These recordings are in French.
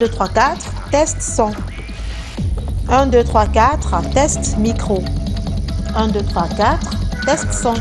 2, 3, 4, test son. 1, 2, 3, 4, test micro. 1, 2, 3, 4, test son.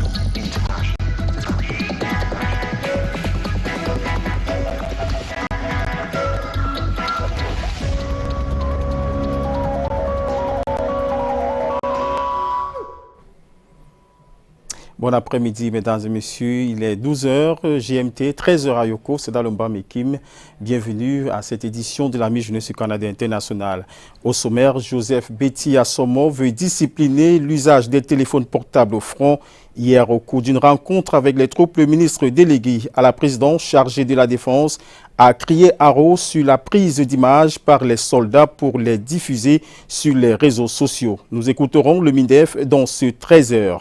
Bon après-midi, mesdames et messieurs. Il est 12h GMT, 13h à Yoko, c'est dans le Mekim. Bienvenue à cette édition de la mi-journée sur Canada International. Au sommaire, Joseph Betty Assomo veut discipliner l'usage des téléphones portables au front. Hier, au cours d'une rencontre avec les troupes, le ministre délégué à la présidence chargé de la Défense a crié haro sur la prise d'images par les soldats pour les diffuser sur les réseaux sociaux. Nous écouterons le MINDEF dans ce 13h.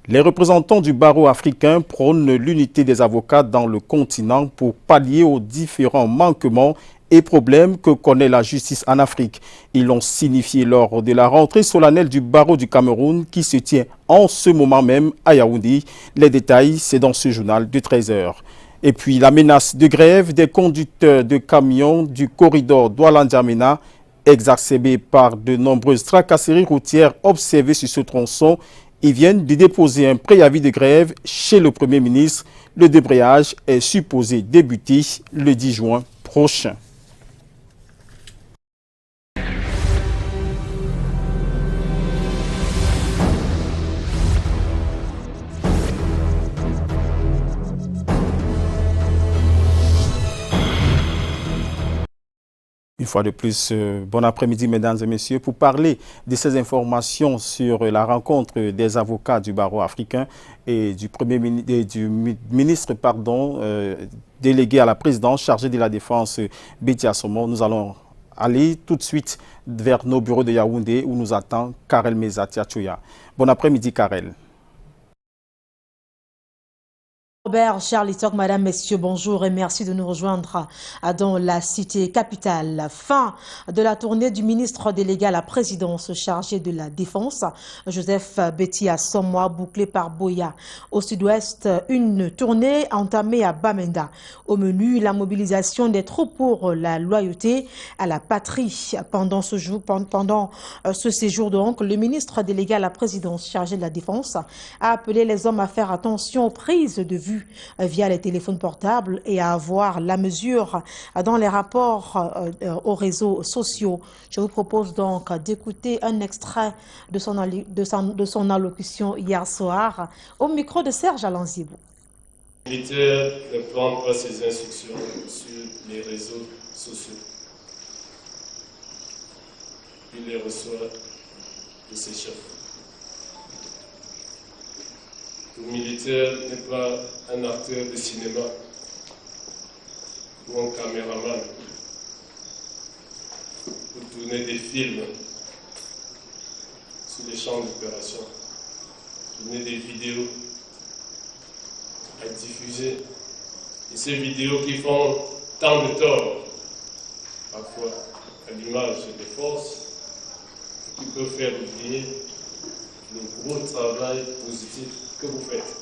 Les représentants du barreau africain prônent l'unité des avocats dans le continent pour pallier aux différents manquements et problèmes que connaît la justice en Afrique. Ils l'ont signifié lors de la rentrée solennelle du barreau du Cameroun qui se tient en ce moment même à Yaoundé. Les détails, c'est dans ce journal de 13h. Et puis la menace de grève des conducteurs de camions du corridor Douala-N'Djamena, exacerbée par de nombreuses tracasseries routières observées sur ce tronçon. Ils viennent de déposer un préavis de grève chez le Premier ministre. Le débrayage est supposé débuter le 10 juin prochain. Une fois de plus, bon après-midi, mesdames et messieurs. Pour parler de ces informations sur la rencontre des avocats du barreau africain et du ministre délégué à la présidence chargé de la défense, Betty Assomo, nous allons aller tout de suite vers nos bureaux de Yaoundé où nous attend Karel Mezatiachouya. Bon après-midi, Karel. Robert, Charles Talk, Madame, Messieurs, bonjour et merci de nous rejoindre dans la cité capitale. La fin de la tournée du ministre délégué à la présidence chargé de la défense, Joseph Betty Assomo, bouclée par Boya. Au sud-ouest, une tournée entamée à Bamenda. Au menu, la mobilisation des troupes pour la loyauté à la patrie. Pendant ce séjour, donc, le ministre délégué à la présidence chargé de la défense a appelé les hommes à faire attention aux prises de vue via les téléphones portables et à avoir la mesure dans les rapports aux réseaux sociaux. Je vous propose donc d'écouter un extrait de son allocution hier soir au micro de Serge Alanzibou. Le militaire ne prend pas ses instructions sur les réseaux sociaux. Il les reçoit de ses chefs. Le militaire n'est pas un acteur de cinéma ou un caméraman pour tourner des films sur les champs d'opération, tourner des vidéos à diffuser. Et ces vidéos qui font tant de tort, parfois à l'image des forces, qui peuvent faire oublier le gros travail positif que vous faites,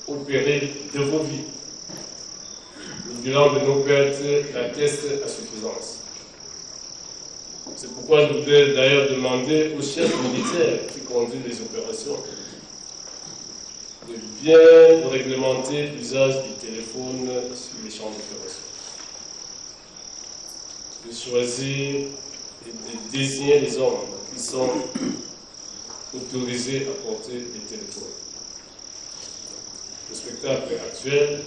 au péril de vos vies. Le bilan de nos pertes l'atteste à suffisance. C'est pourquoi je voudrais d'ailleurs demander aux chefs militaires qui conduisent les opérations de bien réglementer l'usage du téléphone sur les champs d'opération, de choisir et de désigner les hommes qui sont autorisés à porter les téléphones. Le spectacle actuel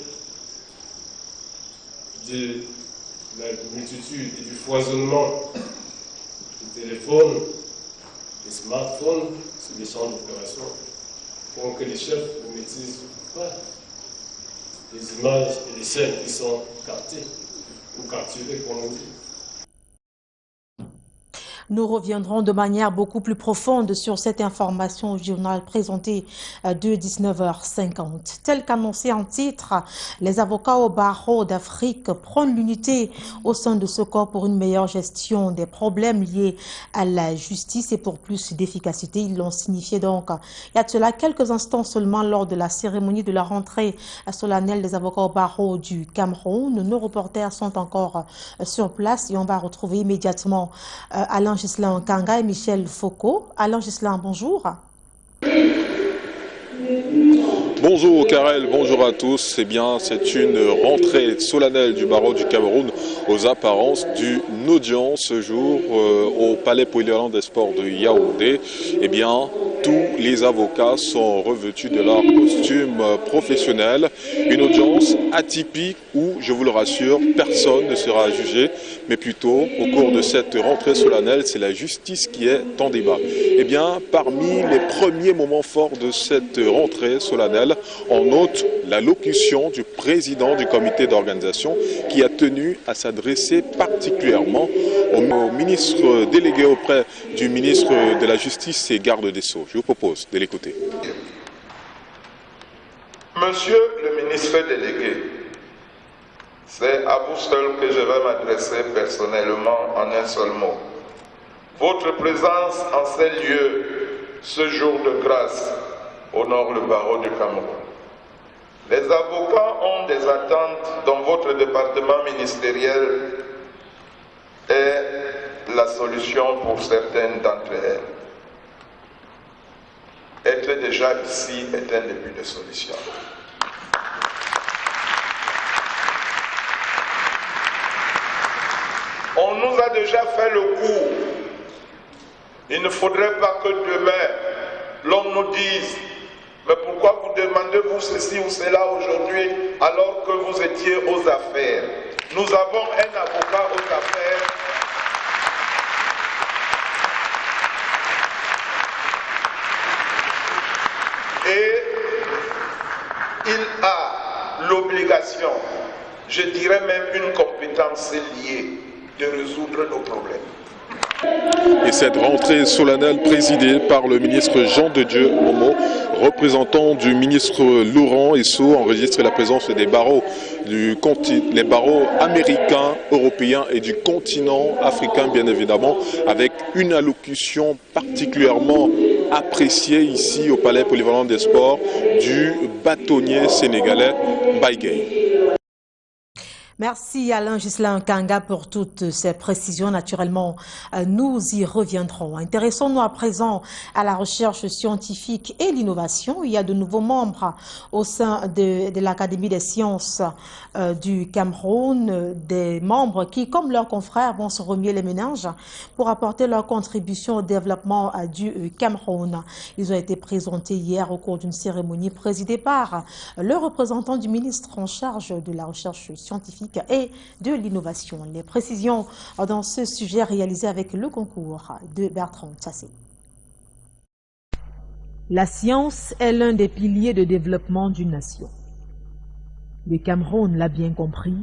de la multitude et du foisonnement des téléphones, des smartphones sur les champs d'opération font que les chefs ne maîtrisent pas les images et les scènes qui sont captées ou capturées, comme on dit. Nous reviendrons de manière beaucoup plus profonde sur cette information au journal présenté de 19h50. Tel qu'annoncé en titre, les avocats au barreau d'Afrique prônent l'unité au sein de ce corps pour une meilleure gestion des problèmes liés à la justice et pour plus d'efficacité. Ils l'ont signifié donc il y a de cela quelques instants seulement lors de la cérémonie de la rentrée solennelle des avocats au barreau du Cameroun. Nos reporters sont encore sur place et on va retrouver immédiatement Alain Ghislain Kanga et Michel Foucault. Alain Ghislain, bonjour. Bonjour Karel, bonjour à tous. Eh bien, c'est une rentrée solennelle du barreau du Cameroun aux apparences d'une audience ce jour au Palais Polyvalent des Sports de Yaoundé. Eh bien, tous les avocats sont revêtus de leur costume professionnel. Une audience atypique où, je vous le rassure, personne ne sera jugé, mais plutôt, au cours de cette rentrée solennelle, c'est la justice qui est en débat. Eh bien, parmi les premiers moments forts de cette rentrée solennelle, on note l'allocution du président du comité d'organisation qui a tenu à s'adresser particulièrement au ministre délégué auprès du ministre de la Justice et garde des Sceaux. Je vous propose de l'écouter. Monsieur le ministre délégué, c'est à vous seul que je vais m'adresser personnellement en un seul mot. Votre présence en ces lieux, ce jour de grâce, honore le barreau du Cameroun. Les avocats ont des attentes dont votre département ministériel est la solution pour certaines d'entre elles. Être déjà ici est un début de solution. On nous a déjà fait le coup. Il ne faudrait pas que demain, l'on nous dise « Mais pourquoi vous demandez-vous ceci ou cela aujourd'hui alors que vous étiez aux affaires ?» Nous avons un avocat aux affaires et il a l'obligation, je dirais même une compétence liée, de résoudre nos problèmes. Et cette rentrée solennelle présidée par le ministre Jean de Dieu Momo, représentant du ministre Laurent Esso, enregistre la présence des barreaux, les barreaux américains, européens et du continent africain bien évidemment, avec une allocution particulièrement appréciée ici au Palais Polyvalent des Sports du bâtonnier sénégalais Baïgay. Merci Alain Ghislain Kanga pour toutes ces précisions. Naturellement, nous y reviendrons. Intéressons-nous à présent à la recherche scientifique et l'innovation. Il y a de nouveaux membres au sein de l'Académie des sciences du Cameroun, des membres qui, comme leurs confrères, vont se remuer les méninges pour apporter leur contribution au développement du Cameroun. Ils ont été présentés hier au cours d'une cérémonie présidée par le représentant du ministre en charge de la recherche scientifique et de l'innovation. Les précisions dans ce sujet réalisé avec le concours de Bertrand Tchassé. La science est l'un des piliers de développement d'une nation. Le Cameroun l'a bien compris.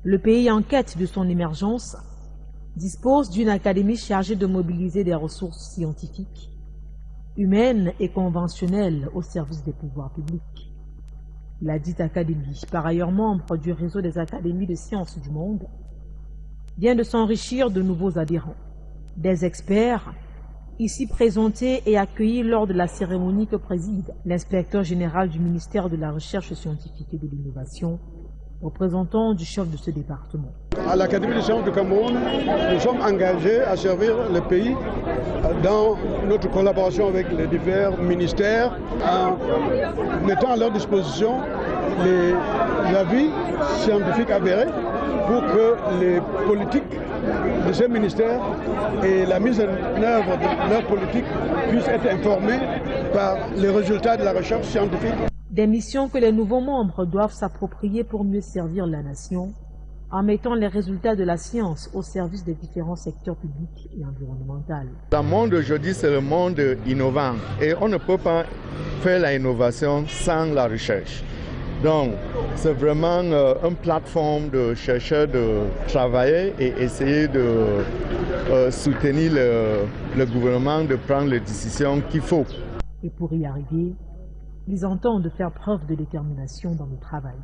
Le pays en quête de son émergence dispose d'une académie chargée de mobiliser des ressources scientifiques, humaines et conventionnelles au service des pouvoirs publics. La dite académie, par ailleurs membre du réseau des académies de sciences du monde, vient de s'enrichir de nouveaux adhérents, des experts, ici présentés et accueillis lors de la cérémonie que préside l'inspecteur général du ministère de la Recherche scientifique et de l'Innovation, représentant du chef de ce département. À l'Académie des sciences du Cameroun, nous sommes engagés à servir le pays dans notre collaboration avec les divers ministères en mettant à leur disposition les avis scientifiques avérés pour que les politiques de ces ministères et la mise en œuvre de leurs politiques puissent être informés par les résultats de la recherche scientifique. Des missions que les nouveaux membres doivent s'approprier pour mieux servir la nation, en mettant les résultats de la science au service des différents secteurs publics et environnementaux. Le monde d'aujourd'hui, c'est le monde innovant et on ne peut pas faire l'innovation sans la recherche. Donc, c'est vraiment une plateforme de chercheurs de travailler et essayer de soutenir le gouvernement de prendre les décisions qu'il faut. Et pour y arriver, ils entendent faire preuve de détermination dans le travail.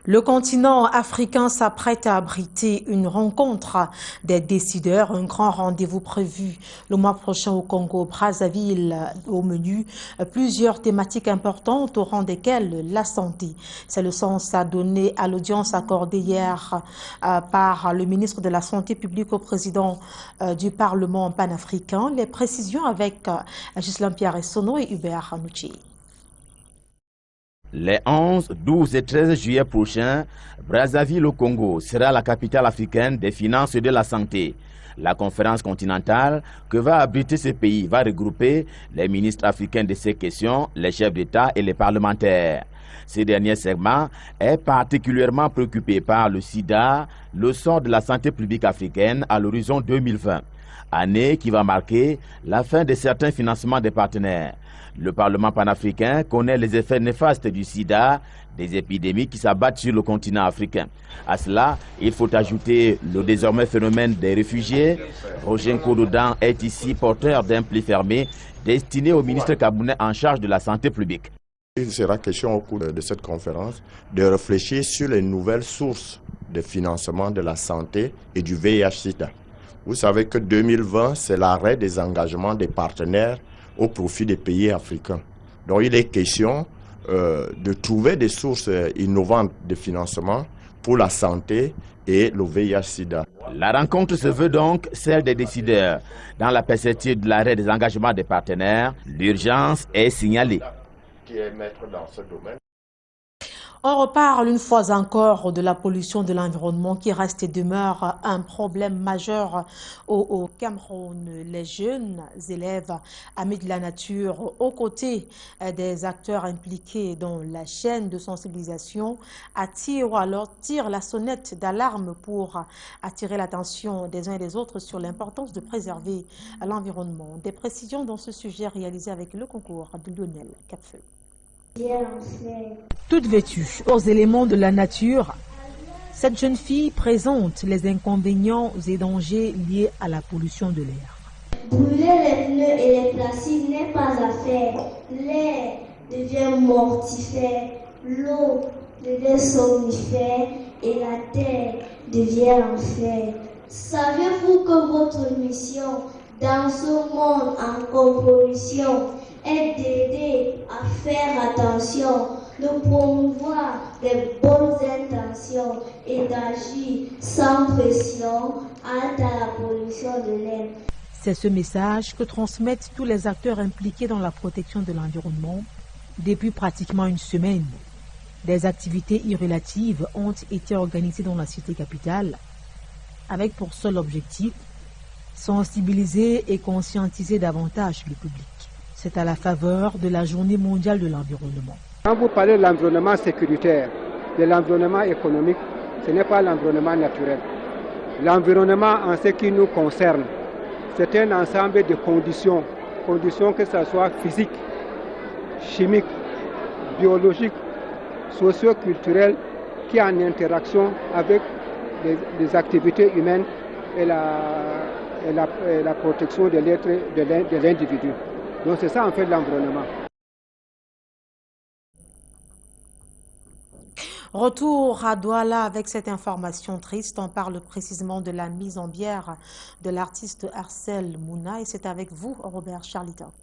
Le continent africain s'apprête à abriter une rencontre des décideurs, un grand rendez-vous prévu le mois prochain au Congo-Brazzaville. Au menu, plusieurs thématiques importantes au rang desquelles la santé. C'est le sens à donner à l'audience accordée hier par le ministre de la Santé publique au président du Parlement panafricain. Les précisions avec Ghislain Pierre Essonno et Hubert Hanouchi. Les 11, 12 et 13 juillet prochains, Brazzaville au Congo sera la capitale africaine des finances et de la santé. La conférence continentale que va abriter ce pays va regrouper les ministres africains de ces questions, les chefs d'État et les parlementaires. Ce dernier segment est particulièrement préoccupé par le sida, le sort de la santé publique africaine à l'horizon 2020, année qui va marquer la fin de certains financements des partenaires. Le Parlement panafricain connaît les effets néfastes du sida, des épidémies qui s'abattent sur le continent africain. À cela, il faut ajouter le désormais phénomène des réfugiés. Roger Nkododan est ici porteur d'un pli fermé destiné au ministre camerounais en charge de la santé publique. Il sera question au cours de cette conférence de réfléchir sur les nouvelles sources de financement de la santé et du VIH-Sida. Vous savez que 2020, c'est l'arrêt des engagements des partenaires au profit des pays africains. Donc il est question de trouver des sources innovantes de financement pour la santé et le VIH-Sida. La rencontre se veut donc celle des décideurs. Dans la perspective de l'arrêt des engagements des partenaires, l'urgence est signalée. Qui est maître dans ce domaine. On reparle une fois encore de la pollution de l'environnement qui reste et demeure un problème majeur au Cameroun. Les jeunes élèves amis de la nature, aux côtés des acteurs impliqués dans la chaîne de sensibilisation, attirent ou alors tirent la sonnette d'alarme pour attirer l'attention des uns et des autres sur l'importance de préserver l'environnement. Des précisions dans ce sujet réalisé avec le concours de Lionel Capfeu. Toute vêtue aux éléments de la nature, cette jeune fille présente les inconvénients et dangers liés à la pollution de l'air. Brûler les pneus et les plastiques n'est pas à faire. L'air devient mortifère, l'eau devient somnifère et la terre devient enfer. Savez-vous que votre mission dans ce monde en composition est d'aider à faire attention, de promouvoir les bonnes intentions et d'agir sans pression à la pollution de l'air. C'est ce message que transmettent tous les acteurs impliqués dans la protection de l'environnement depuis pratiquement une semaine. Des activités irrélatives ont été organisées dans la cité capitale avec pour seul objectif sensibiliser et conscientiser davantage le public. C'est à la faveur de la Journée mondiale de l'environnement. Quand vous parlez de l'environnement sécuritaire, de l'environnement économique, ce n'est pas l'environnement naturel. L'environnement en ce qui nous concerne, c'est un ensemble de conditions que ce soit physiques, chimiques, biologiques, socio-culturelles, qui sont en interaction avec les activités humaines et la protection de l'être de l'individu. Donc c'est ça en fait l'environnement. Retour à Douala avec cette information triste. On parle précisément de la mise en bière de l'artiste Arcel Mouna et c'est avec vous, Robert Charlitok.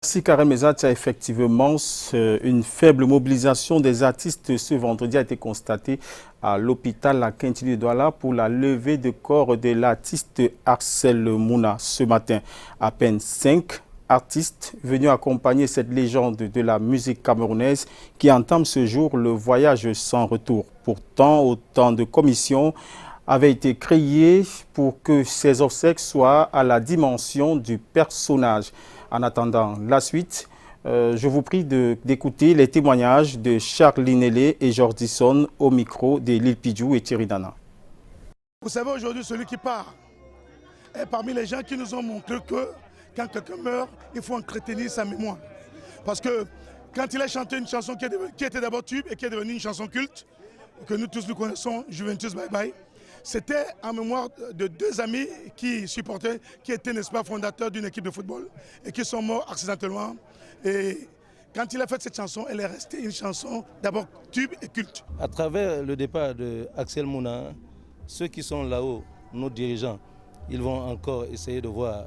Merci Karen Mezat. Effectivement, une faible mobilisation des artistes ce vendredi a été constatée à l'hôpital La Quintile de Douala pour la levée de corps de l'artiste Arcel Mouna ce matin. À peine 5 artistes venus accompagner cette légende de la musique camerounaise qui entame ce jour le voyage sans retour. Pourtant, autant de commissions avaient été créées pour que ces obsèques soient à la dimension du personnage. En attendant la suite, je vous prie d'écouter les témoignages de Charlie Nélé et Jordison au micro de Lil Pidjou et Thierry Dana. Vous savez, aujourd'hui, celui qui part est parmi les gens qui nous ont montré que quand quelqu'un meurt, il faut entretenir sa mémoire. Parce que quand il a chanté une chanson qui était d'abord tube et qui est devenue une chanson culte, que nous tous nous connaissons, Juventus Bye Bye. C'était en mémoire de deux amis qui supportaient, qui étaient, n'est-ce pas, fondateurs d'une équipe de football et qui sont morts accidentellement. Et quand il a fait cette chanson, elle est restée une chanson d'abord tube et culte. À travers le départ d'Axel Mouna, ceux qui sont là-haut, nos dirigeants, ils vont encore essayer de voir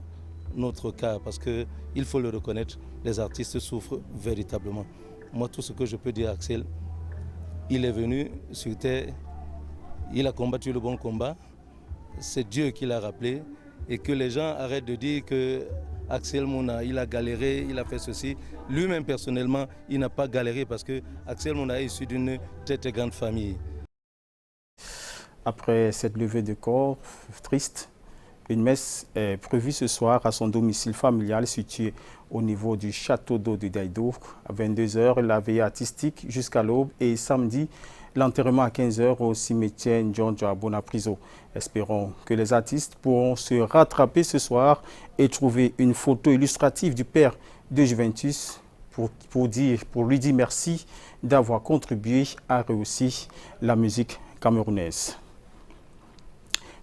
notre cas parce qu'il faut le reconnaître, les artistes souffrent véritablement. Moi, tout ce que je peux dire à Axel, il est venu sur terre, il a combattu le bon combat, c'est Dieu qui l'a rappelé et que les gens arrêtent de dire que Axel Mouna, il a galéré, il a fait ceci. Lui-même personnellement, il n'a pas galéré parce que Axel Mouna est issu d'une très très grande famille. Après cette levée de corps triste, une messe est prévue ce soir à son domicile familial situé au niveau du château d'eau de Daïdo. À 22 h, la veillée artistique jusqu'à l'aube et samedi, l'enterrement à 15 h au cimetière Ndjonjo à Bonapriso. Espérons que les artistes pourront se rattraper ce soir et trouver une photo illustrative du père de Juventus pour lui dire merci d'avoir contribué à réussir la musique camerounaise.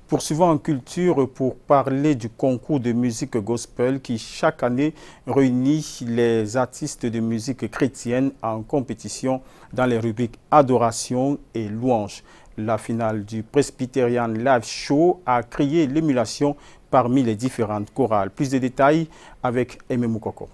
Poursuivons en culture pour parler du concours de musique gospel qui chaque année réunit les artistes de musique chrétienne en compétition dans les rubriques adoration et louange. La finale du Presbyterian Live Show a créé l'émulation parmi les différentes chorales. Plus de détails avec Aimé Moukoko.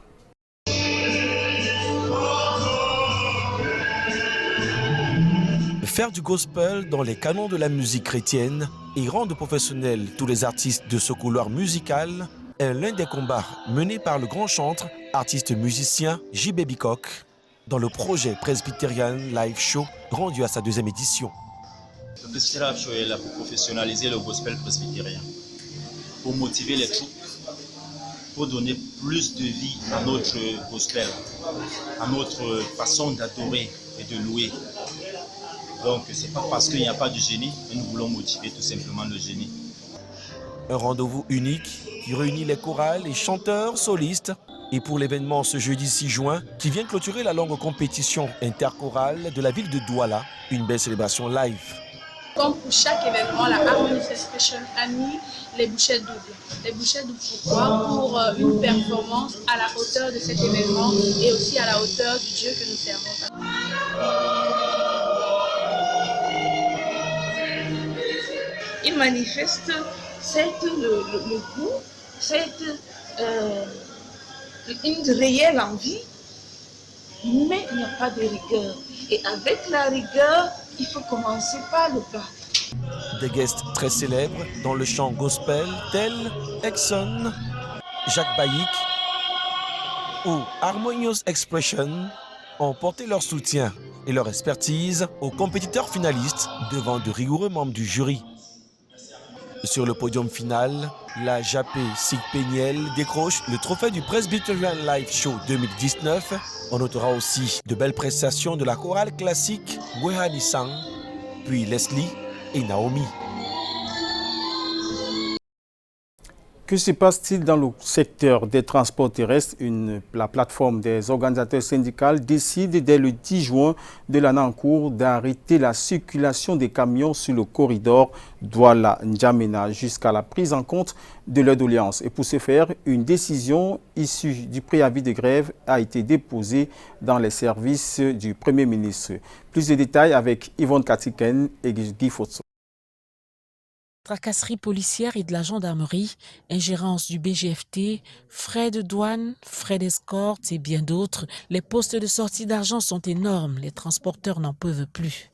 Faire du gospel dans les canons de la musique chrétienne et rendre professionnels tous les artistes de ce couloir musical est l'un des combats menés par le grand chantre, artiste musicien J.B. Bicoque dans le projet Presbyterian Live Show rendu à sa 2e édition. Le Presbyterian Live Show est là pour professionnaliser le gospel presbytérien, pour motiver les troupes, pour donner plus de vie à notre gospel, à notre façon d'adorer et de louer. Donc, ce n'est pas parce qu'il n'y a pas de génie que nous voulons motiver tout simplement le génie. Un rendez-vous unique qui réunit les chorales et chanteurs solistes. Et pour l'événement ce jeudi 6 juin, qui vient clôturer la longue compétition interchorale de la ville de Douala, une belle célébration live. Comme pour chaque événement, la Harmony Expression a mis les bouchées doubles. Les bouchées doubles pourquoi? Pour une performance à la hauteur de cet événement et aussi à la hauteur du Dieu que nous servons. Il manifeste le goût, une réelle envie, mais il n'y a pas de rigueur. Et avec la rigueur, il faut commencer par le bas. Des guests très célèbres dans le chant gospel tels Exxon, Jacques Baïk ou Harmonious Expression ont porté leur soutien et leur expertise aux compétiteurs finalistes devant de rigoureux membres du jury. Sur le podium final, la Japé Sig-Péniel décroche le trophée du Presbyterian Live Show 2019. On notera aussi de belles prestations de la chorale classique Wehani Sang, puis Leslie et Naomi. Que se passe-t-il dans le secteur des transports terrestres? La plateforme des organisateurs syndicaux décide dès le 10 juin de l'année en cours d'arrêter la circulation des camions sur le corridor Douala-N'Djamena jusqu'à la prise en compte de leur doléance. Et pour ce faire, une décision issue du préavis de grève a été déposée dans les services du Premier ministre. Plus de détails avec Yvonne Katiken et Guy Fotso. Tracasseries policières et de la gendarmerie, ingérence du BGFT, frais de douane, frais d'escorte et bien d'autres, les postes de sortie d'argent sont énormes, les transporteurs n'en peuvent plus.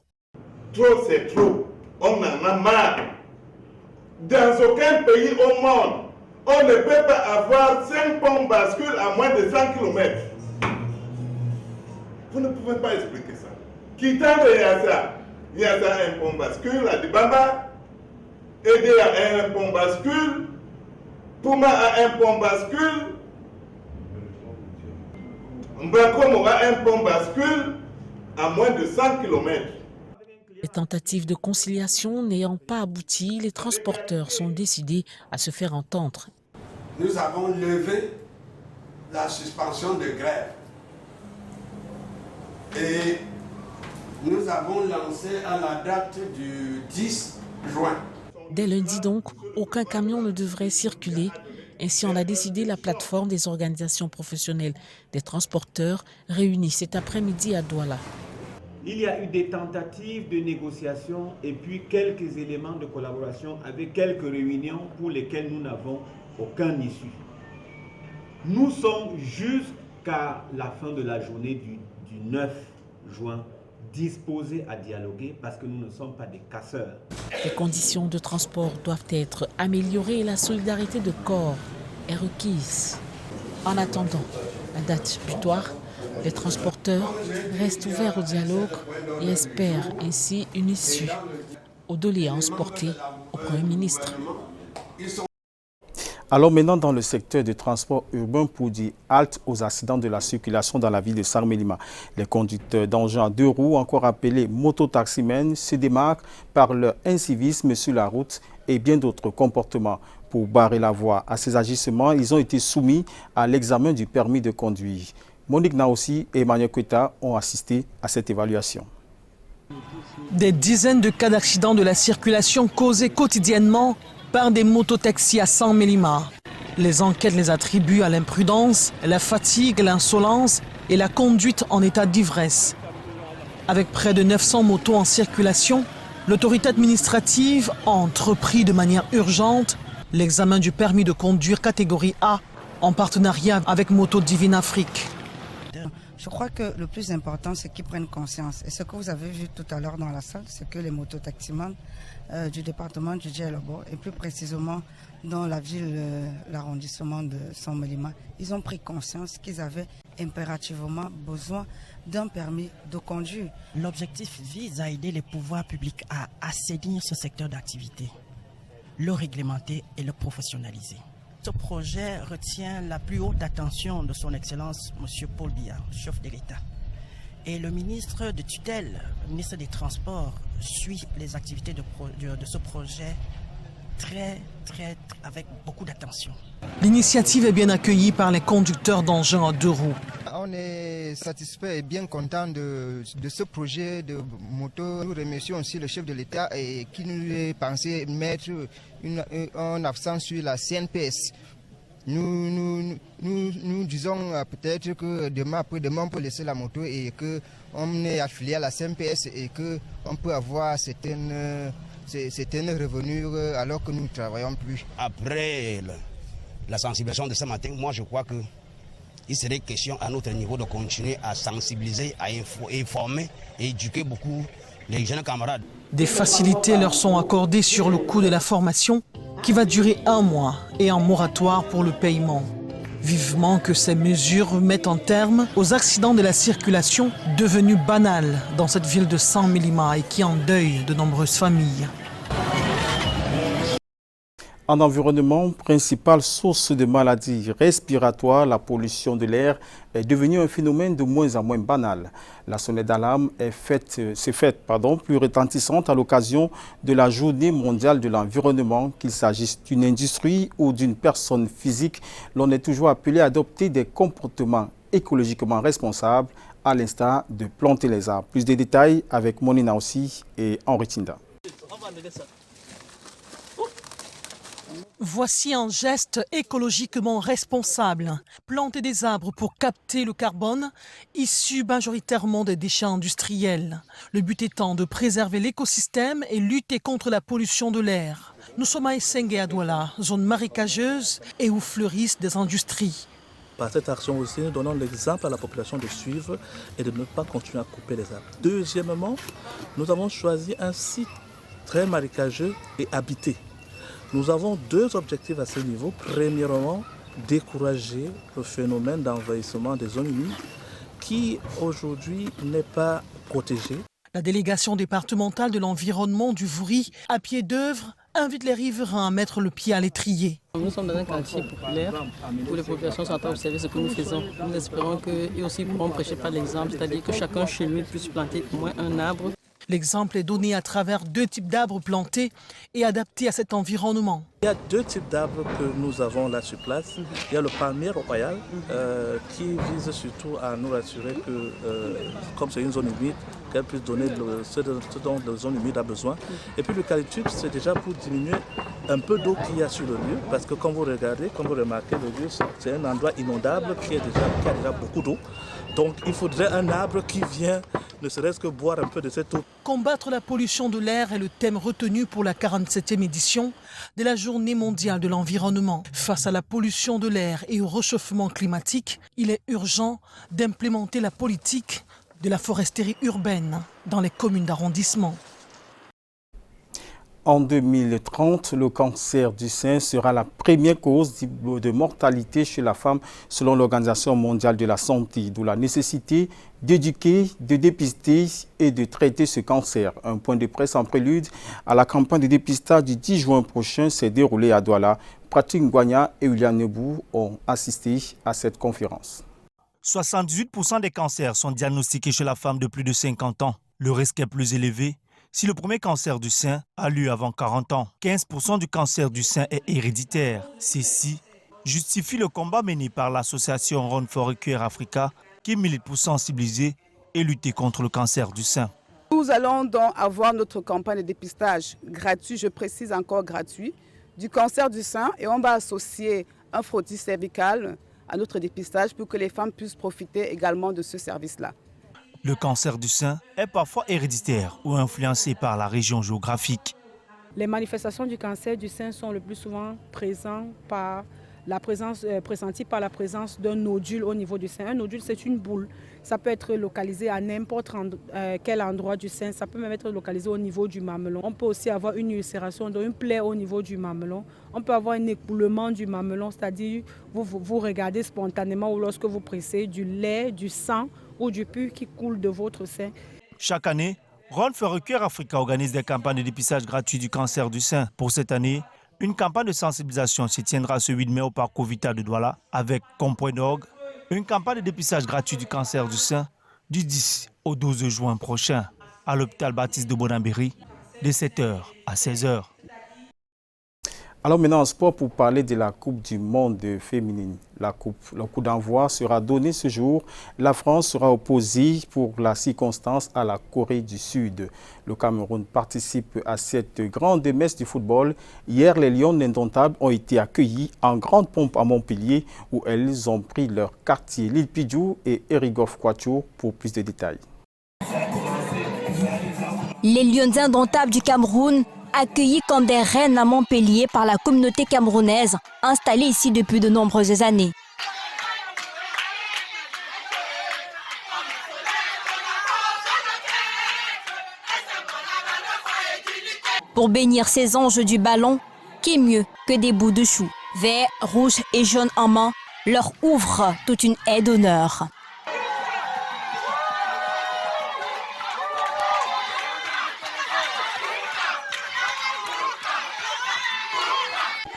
Trop c'est trop, on en a marre. Dans aucun pays au monde, on ne peut pas avoir 5 ponts bascules à moins de 100 km. Vous ne pouvez pas expliquer ça. Quittant de Yassa a un pont bascule à Dibamba, Aidé a un pont bascule, Pouma a un pont bascule, Mbakomo a un pont bascule à moins de 100 km. Les tentatives de conciliation n'ayant pas abouti, les transporteurs sont décidés à se faire entendre. Nous avons levé la suspension de grève Et nous avons lancé à la date du 10 juin. Dès lundi donc, aucun camion ne devrait circuler. Ainsi, on a décidé la plateforme des organisations professionnelles des transporteurs réunie cet après-midi à Douala. Il y a eu des tentatives de négociation et puis quelques éléments de collaboration avec quelques réunions pour lesquelles nous n'avons aucun issue. Nous sommes jusqu'à la fin de la journée du 9 juin disposés à dialoguer parce que nous ne sommes pas des casseurs. Les conditions de transport doivent être améliorées et la solidarité de corps est requise. En attendant la date butoir, les transporteurs restent ouverts au dialogue et espèrent ainsi une issue aux doléances portées au Premier ministre. Alors maintenant, dans le secteur du transport urbain pour dire halte aux accidents de la circulation dans la ville de Sarmélima. Les conducteurs d'engins à 2 roues, encore appelés mototaximens, se démarquent par leur incivisme sur la route et bien d'autres comportements. Pour barrer la voie à ces agissements, ils ont été soumis à l'examen du permis de conduire. Monique Naossi et Emmanuel Kweta ont assisté à cette évaluation. Des dizaines de cas d'accidents de la circulation causés quotidiennement par des mototaxis à Sarmélima. Les enquêtes les attribuent à l'imprudence, la fatigue, l'insolence et la conduite en état d'ivresse. Avec près de 900 motos en circulation, l'autorité administrative a entrepris de manière urgente l'examen du permis de conduire catégorie A en partenariat avec Moto Divine Afrique. Je crois que le plus important, c'est qu'ils prennent conscience. Et ce que vous avez vu tout à l'heure dans la salle, c'est que les mototaximans du département du Djellabo, et plus précisément dans la ville, l'arrondissement de Sarmélima, ils ont pris conscience qu'ils avaient impérativement besoin d'un permis de conduire. L'objectif vise à aider les pouvoirs publics à assainir ce secteur d'activité, le réglementer et le professionnaliser. Ce projet retient la plus haute attention de son Excellence, M. Paul Biya, chef de l'État. Et le ministre de tutelle, le ministre des Transports, suit les activités de ce projet avec beaucoup d'attention. L'initiative est bien accueillie par les conducteurs d'engins à 2 roues. On est satisfait et bien content de ce projet de moto. Nous remercions aussi le chef de l'État qui nous a pensé mettre un accent sur la CNPS. Nous disons peut-être que demain, après-demain, on peut laisser la moto et qu'on est affilié à la CNPS et qu'on peut avoir certaines revenus alors que nous ne travaillons plus. Après la sensibilisation de ce matin, moi je crois qu'il serait question à notre niveau de continuer à sensibiliser, à informer et éduquer beaucoup les jeunes camarades. Des facilités leur sont accordées sur le coût de la formation qui va durer 1 mois et un moratoire pour le paiement. Vivement que ces mesures mettent un terme aux accidents de la circulation devenus banals dans cette ville de Sarmélima et qui endeuillent de nombreuses familles. En environnement, principale source de maladies respiratoires, la pollution de l'air est devenue un phénomène de moins en moins banal. La sonnette d'alarme s'est faite plus retentissante à l'occasion de la Journée mondiale de l'environnement. Qu'il s'agisse d'une industrie ou d'une personne physique, l'on est toujours appelé à adopter des comportements écologiquement responsables, à l'instar de planter les arbres. Plus de détails avec Monina aussi et Henri Tinda. Voici un geste écologiquement responsable. Planter des arbres pour capter le carbone, issu majoritairement des déchets industriels. Le but étant de préserver l'écosystème et lutter contre la pollution de l'air. Nous sommes à Essengue à Douala, zone marécageuse et où fleurissent des industries. Par cette action aussi, nous donnons l'exemple à la population de suivre et de ne pas continuer à couper les arbres. Deuxièmement, nous avons choisi un site très marécageux et habité. Nous avons 2 objectifs à ce niveau. Premièrement, décourager le phénomène d'envahissement des zones humides qui aujourd'hui n'est pas protégé. La délégation départementale de l'environnement du Vouri, à pied d'œuvre, invite les riverains à mettre le pied à l'étrier. Nous sommes dans un quartier populaire où les populations sont en train d'observer ce que nous faisons. Nous espérons qu'eux aussi pourront prêcher par l'exemple, c'est-à-dire que chacun chez lui puisse planter au moins un arbre. L'exemple est donné à travers 2 types d'arbres plantés et adaptés à cet environnement. Il y a 2 types d'arbres que nous avons là sur place. Il y a le palmier royal qui vise surtout à nous rassurer que, comme c'est une zone humide, qu'elle puisse donner ce dont la zone humide a besoin. Et puis l'eucalyptus, c'est déjà pour diminuer un peu d'eau qu'il y a sur le lieu, parce que quand vous regardez, quand vous remarquez, le lieu, c'est un endroit inondable qui a déjà beaucoup d'eau. Donc il faudrait un arbre qui vient, ne serait-ce que boire un peu de cette eau. Combattre la pollution de l'air est le thème retenu pour la 47e édition de la Journée mondiale de l'environnement. Face à la pollution de l'air et au réchauffement climatique, il est urgent d'implémenter la politique de la foresterie urbaine dans les communes d'arrondissement. En 2030, le cancer du sein sera la première cause de mortalité chez la femme selon l'Organisation mondiale de la santé, d'où la nécessité d'éduquer, de dépister et de traiter ce cancer. Un point de presse en prélude à la campagne de dépistage du 10 juin prochain s'est déroulé à Douala. Pratik Ngwanya et William Nebou ont assisté à cette conférence. 78% des cancers sont diagnostiqués chez la femme de plus de 50 ans. Le risque est plus élevé si le premier cancer du sein a lieu avant 40 ans. 15% du cancer du sein est héréditaire. Ceci justifie le combat mené par l'association Run for a Cure Africa qui milite pour sensibiliser et lutter contre le cancer du sein. Nous allons donc avoir notre campagne de dépistage gratuit, je précise encore gratuit, du cancer du sein et on va associer un frottis cervical à notre dépistage pour que les femmes puissent profiter également de ce service-là. Le cancer du sein est parfois héréditaire ou influencé par la région géographique. Les manifestations du cancer du sein sont le plus souvent pressenties par la présence d'un nodule au niveau du sein. Un nodule, c'est une boule. Ça peut être localisé à n'importe quel endroit du sein. Ça peut même être localisé au niveau du mamelon. On peut aussi avoir une ulcération, donc une plaie au niveau du mamelon. On peut avoir un écoulement du mamelon, c'est-à-dire vous regardez spontanément ou lorsque vous pressez du lait, du sang ou du pus qui coule de votre sein. Chaque année, Run for a Cure Africa organise des campagnes de dépistage gratuit du cancer du sein. Pour cette année, une campagne de sensibilisation se tiendra ce 8 mai au parc Covita de Douala avec comme point d'orgue une campagne de dépistage gratuit du cancer du sein du 10 au 12 juin prochain à l'hôpital Baptiste de Bonambéry de 7h à 16h. Alors maintenant en sport pour parler de la Coupe du Monde féminine. Le coup d'envoi sera donné ce jour. La France sera opposée pour la circonstance à la Corée du Sud. Le Cameroun participe à cette grande messe du football. Hier, les Lions indomptables ont été accueillis en grande pompe à Montpellier où elles ont pris leur quartier. Lil Pidjou et Erigoff Kouacho pour plus de détails. Les Lions indomptables du Cameroun accueillis comme des reines à Montpellier par la communauté camerounaise installée ici depuis de nombreuses années. Pour bénir ces anges du ballon, qui mieux que des bouts de chou, verts, rouges et jaunes en main, leur ouvre toute une haie d'honneur.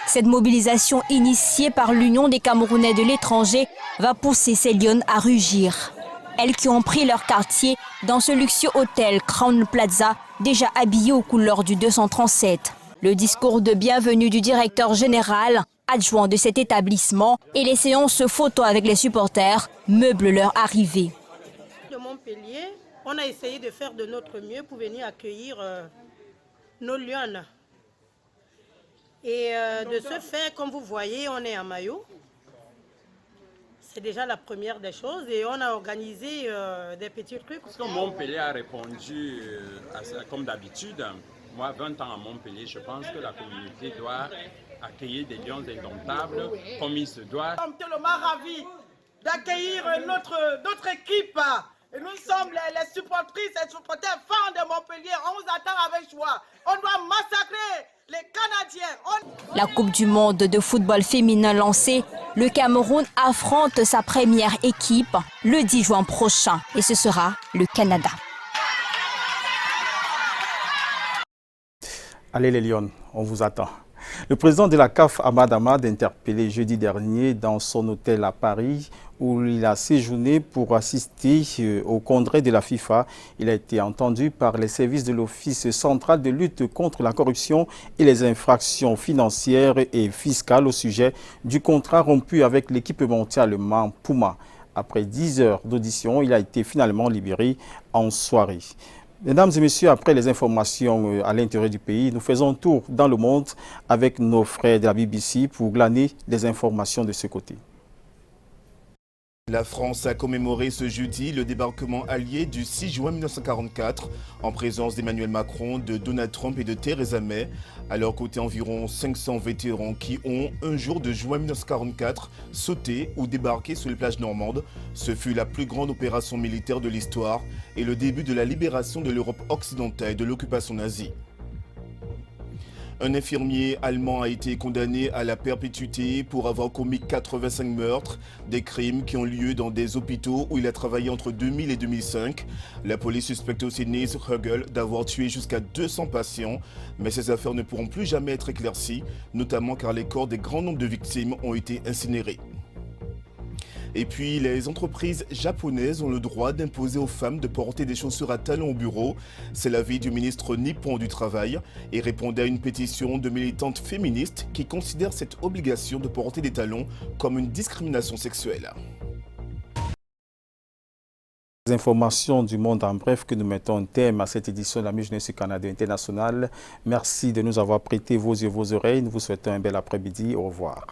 Cette mobilisation initiée par l'Union des Camerounais de l'étranger va pousser ces lionnes à rugir. Elles qui ont pris leur quartier dans ce luxueux hôtel Crown Plaza, déjà habillé aux couleurs du 237. Le discours de bienvenue du directeur général, adjoint de cet établissement, et les séances photo avec les supporters meublent leur arrivée. De Montpellier, on a essayé de faire de notre mieux pour venir accueillir nos lionnes. Et de ce fait, comme vous voyez, on est en maillot. C'est déjà la première des choses et on a organisé des petits trucs. Parce que Montpellier a répondu à ça, comme d'habitude. Moi, 20 ans à Montpellier, je pense que la communauté doit accueillir des lions indomptables comme il se doit. Nous sommes tellement ravis d'accueillir notre équipe. Et nous sommes les supportrices et supporters fans de Montpellier. On vous attend avec joie. On doit massacrer les Canadiens. La Coupe du monde de football féminin lancée, le Cameroun affronte sa première équipe le 10 juin prochain. Et ce sera le Canada. Allez les Lions, on vous attend. Le président de la CAF, Ahmad Ahmad, interpellé jeudi dernier dans son hôtel à Paris, où il a séjourné pour assister au congrès de la FIFA. Il a été entendu par les services de l'Office central de lutte contre la corruption et les infractions financières et fiscales au sujet du contrat rompu avec l'équipementier allemand Puma. Après 10 heures d'audition, il a été finalement libéré en soirée. Mesdames et messieurs, après les informations à l'intérieur du pays, nous faisons un tour dans le monde avec nos frères de la BBC pour glaner des informations de ce côté. La France a commémoré ce jeudi le débarquement allié du 6 juin 1944 en présence d'Emmanuel Macron, de Donald Trump et de Theresa May. À leur côté, environ 500 vétérans qui ont, un jour de juin 1944, sauté ou débarqué sur les plages normandes. Ce fut la plus grande opération militaire de l'histoire et le début de la libération de l'Europe occidentale et de l'occupation nazie. Un infirmier allemand a été condamné à la perpétuité pour avoir commis 85 meurtres, des crimes qui ont lieu dans des hôpitaux où il a travaillé entre 2000 et 2005. La police suspecte aussi Nils Hugel d'avoir tué jusqu'à 200 patients, mais ces affaires ne pourront plus jamais être éclaircies, notamment car les corps des grands nombres de victimes ont été incinérés. Et puis, les entreprises japonaises ont le droit d'imposer aux femmes de porter des chaussures à talons au bureau. C'est l'avis du ministre nippon du Travail et répondait à une pétition de militantes féministes qui considèrent cette obligation de porter des talons comme une discrimination sexuelle. Les informations du monde en bref que nous mettons un thème à cette édition de la Mi-Jeunesse Canada International. Merci de nous avoir prêté vos yeux, vos oreilles. Nous vous souhaitons un bel après-midi. Au revoir.